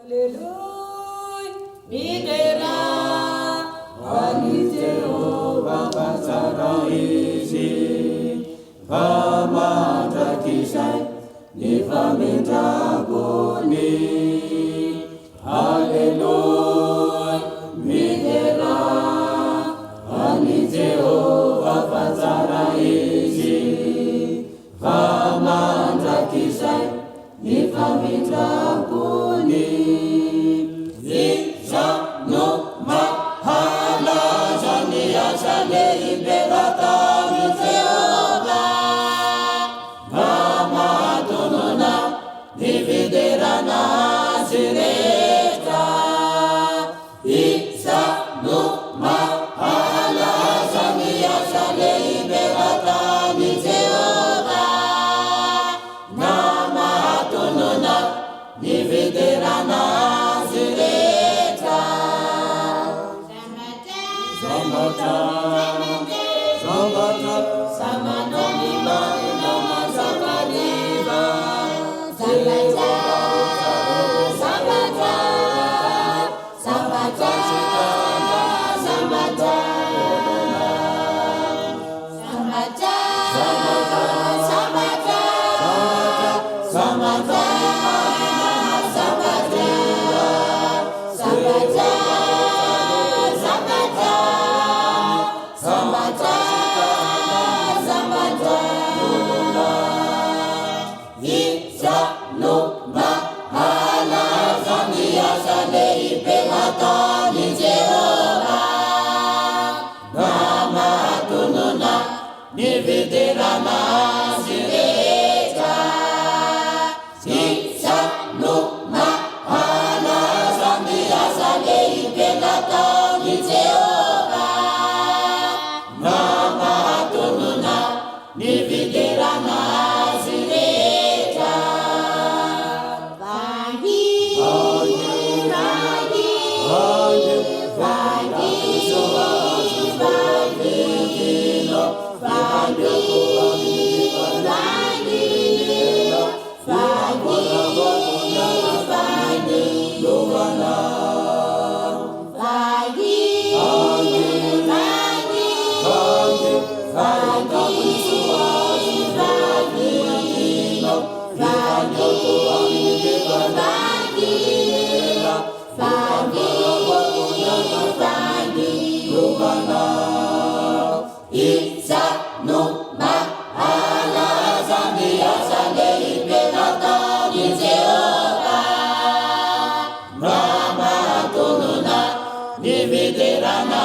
Haleluya, bendera ani Jehova katika nchi, kama takisai nifamintagoni. Haleluya, bendera ani Jehova katika nchi, kama takisai nifamintagoni. Zishano mahala jani ashale iberata Jehova, kama tunona nividera na zireta. Zishano mahala jani ashale iberata Jehova, kama tunona nividera na zireta. Samata, samata, samata lima lima samaliva. Samata, samata, samata, samata, samata, samata, samata, samata, samata. Nividera na zireta. Zishano mahala zambi asale ipelata ni Jehova, nama tununa nividera na zireta. Vagi, vagi, vagi, vagi, Nividera na